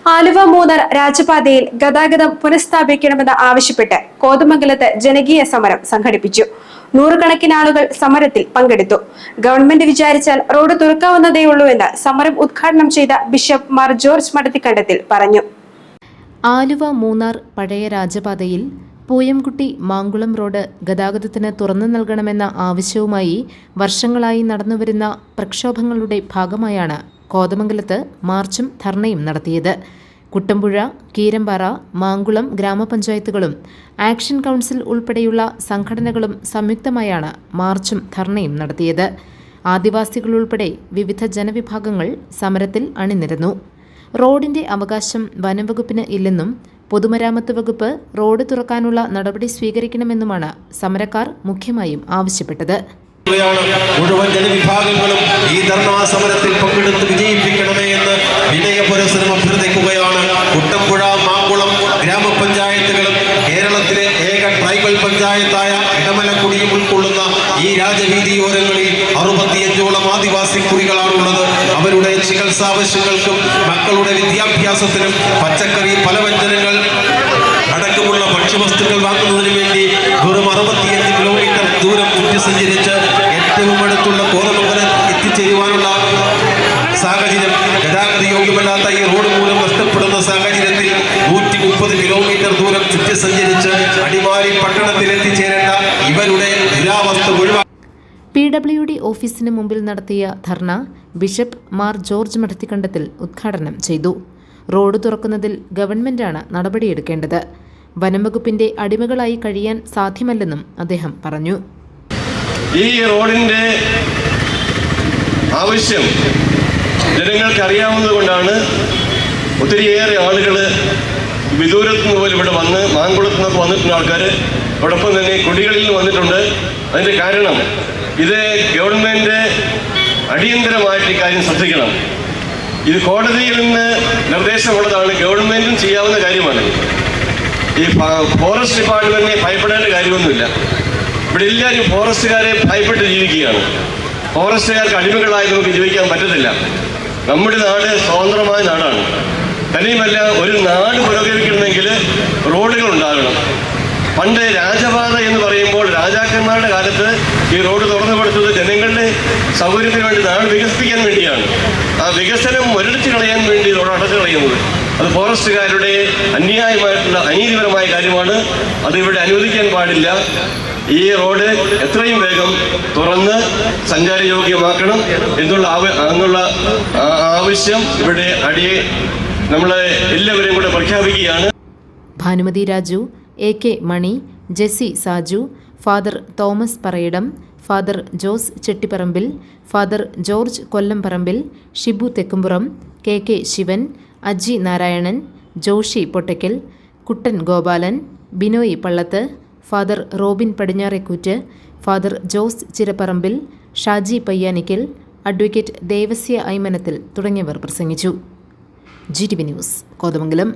ആലുവ മൂന്നാർ രാജപാതയിൽ ഗതാഗതം പുനഃസ്ഥാപിക്കണമെന്ന് ആവശ്യപ്പെട്ട് കോതമംഗലത്ത് ജനകീയ സമരം സംഘടിപ്പിച്ചു. നൂറുകണക്കിന് ആളുകൾ സമരത്തിൽ പങ്കെടുത്തു. ഗവൺമെന്റ് വിചാരിച്ചാൽ റോഡ് തുറക്കാവുന്നതേയുള്ളൂവെന്ന് സമരം ഉദ്ഘാടനം ചെയ്ത ബിഷപ്പ് മാർ ജോർജ് മഠത്തിക്കണ്ടത്തിൽ പറഞ്ഞു. ആലുവ മൂന്നാർ പഴയ രാജപാതയിൽ പൂയംകുട്ടി മാങ്കുളം റോഡ് ഗതാഗതത്തിന് തുറന്നു നൽകണമെന്ന ആവശ്യവുമായി വർഷങ്ങളായി നടന്നുവരുന്ന പ്രക്ഷോഭങ്ങളുടെ ഭാഗമായാണ് കോതമംഗലത്ത് മാർച്ചും ധർണയും നടത്തിയത്. കുട്ടമ്പുഴ, കീരമ്പാറ, മാങ്കുളം ഗ്രാമപഞ്ചായത്തുകളും ആക്ഷൻ കൗൺസിൽ ഉൾപ്പെടെയുള്ള സംഘടനകളും സംയുക്തമായാണ് മാർച്ചും ധർണയും നടത്തിയത്. ആദിവാസികളുൾപ്പെടെ വിവിധ ജനവിഭാഗങ്ങൾ സമരത്തിൽ അണിനിരന്നു. റോഡിന്റെ അവകാശം വനംവകുപ്പിന് ഇല്ലെന്നും പൊതുമരാമത്ത് വകുപ്പ് റോഡ് തുറക്കാനുള്ള നടപടി സ്വീകരിക്കണമെന്നുമാണ് സമരക്കാർ മുഖ്യമായും ആവശ്യപ്പെട്ടത്. മുഴുവൻ ജനവിഭാഗങ്ങളും ഈ ധർണാ സമരത്തിൽ പങ്കെടുത്ത് വിജയിപ്പിക്കണമേ എന്ന് വിനയപുരസ്സരം അഭ്യർത്ഥിക്കുകയാണ്. കുട്ടമ്പുഴ, മാങ്കുളം ഗ്രാമപഞ്ചായത്തുകളും കേരളത്തിലെ ഏക ട്രൈബൽ പഞ്ചായത്തായ ഇടമലക്കുടിയും ഉൾക്കൊള്ളുന്ന ഈ രാജവീതിയോരങ്ങളിൽ 65ഓളം ആദിവാസി കുടികളാണുള്ളത്. അവരുടെ ചികിത്സാവശ്യങ്ങൾക്കും മക്കളുടെ വിദ്യാഭ്യാസത്തിനും പച്ചക്കറി, പലവ്യഞ്ജനങ്ങൾ അടക്കമുള്ള ഭക്ഷ്യവസ്തുക്കൾ വാങ്ങുന്നതിന് വേണ്ടി വെറും 65 കിലോമീറ്റർ ദൂരം സഞ്ചരിച്ച് ഏറ്റവും അടുത്തുള്ള കോതമംഗലം എത്തിച്ചേരുവാനുള്ള സാഹചര്യം, ഗതാഗത യോഗ്യമല്ലാത്ത ഈ റോഡ് മൂലം നഷ്ടപ്പെടുന്ന സാഹചര്യത്തിൽ 130 കിലോമീറ്റർ ദൂരം ചുറ്റി സഞ്ചരിച്ച് അടിമാലി പട്ടണത്തിൽ എത്തിച്ചേരേണ്ട ഇവരുടെ ദുരാവസ്ഥ ഒഴിവാക്കി PWD ഓഫീസിന് മുമ്പിൽ നടത്തിയ ധർണ ബിഷപ്പ് മാർ ജോർജ് മഠത്തിക്കണ്ടത്തിൽ ഉദ്ഘാടനം ചെയ്തു. റോഡ് തുറക്കുന്നതിൽ ഗവൺമെന്റാണ് നടപടിയെടുക്കേണ്ടത്. വനംവകുപ്പിന്റെ അടിമകളായി കഴിയാൻ സാധ്യമല്ലെന്നും അദ്ദേഹം പറഞ്ഞു. ഈ റോഡിൻ്റെ ആവശ്യം ജനങ്ങൾക്ക് അറിയാവുന്നത് കൊണ്ടാണ് ഒത്തിരിയേറെ ആളുകൾ വിദൂരത്തു നിന്ന് പോലും ഇവിടെ വന്ന്, മാങ്കുളത്തു നിന്നൊക്കെ വന്നിട്ടുള്ള ആൾക്കാർ അതോടൊപ്പം തന്നെ കുടികളിൽ നിന്ന് വന്നിട്ടുണ്ട്. അതിൻ്റെ കാരണം ഇത് ഗവൺമെൻറ് അടിയന്തരമായിട്ട് ഇക്കാര്യം ശ്രദ്ധിക്കണം. ഇത് കോടതിയിൽ നിന്ന് നിർദ്ദേശമുള്ളതാണ്, ഗവൺമെൻറ്റും ചെയ്യാവുന്ന കാര്യമാണ്. ഈ ഫോറസ്റ്റ് ഡിപ്പാർട്ട്മെൻറ്റിനെ ഭയപ്പെടേണ്ട കാര്യമൊന്നുമില്ല. ഇവിടെ എല്ലാവരും ഫോറസ്റ്റുകാരെ ഭയപ്പെട്ട് ജീവിക്കുകയാണ്. ഫോറസ്റ്റുകാർക്ക് അടിമകളായി നമുക്ക് ജീവിക്കാൻ പറ്റത്തില്ല. നമ്മുടെ നാട് സ്വതന്ത്രമായ നാടാണ്. തന്നെയുമല്ല, ഒരു നാട് പുരോഗമിക്കണമെങ്കിൽ റോഡുകൾ ഉണ്ടാകണം. പണ്ട് രാജപാത എന്ന് പറയുമ്പോൾ രാജാക്കന്മാരുടെ കാലത്ത് ഈ റോഡ് തുറന്നു കൊടുത്തത് ജനങ്ങളുടെ സൗകര്യത്തിന് വേണ്ടി, നാട് വികസിപ്പിക്കാൻ വേണ്ടിയാണ്. ആ വികസനം മുരടിച്ചു കളയാൻ വേണ്ടി റോഡ് അടച്ചു കളയുന്നത് അത് ഫോറസ്റ്റുകാരുടെ അന്യായമായിട്ടുള്ള അനീതിപരമായ കാര്യമാണ്. അതിവിടെ അനുവദിക്കാൻ പാടില്ല. ഈ റോഡ് എത്രയും വേഗം തുറന്ന് സഞ്ചാരയോഗ്യമാക്കണം എന്നുള്ള ആവശ്യം ഇവിടെ നമ്മളെ എല്ലാവരെയും കൂടെ പ്രഖ്യാപിക്കുകയാണ്. Bhanumathi Raju, AK Mani, Jessy Saju, father Thomas Parayidam, father Jose Chettiparambil, father George Kollamparambil, Shibu Thekkumpuram, KK Sivan, Aji Narayanan, Joshi Pottakkal, Kuttan Gopalan, Binoy Pallath, father Robin Padinjarekkoott, father Jose Chirapparambil, Shaji Payyanikkal, advocate Devasya Aimanathil തുടങ്ങിയവർ പ്രസംഗിച്ചു. GTV news, Kothamangalam.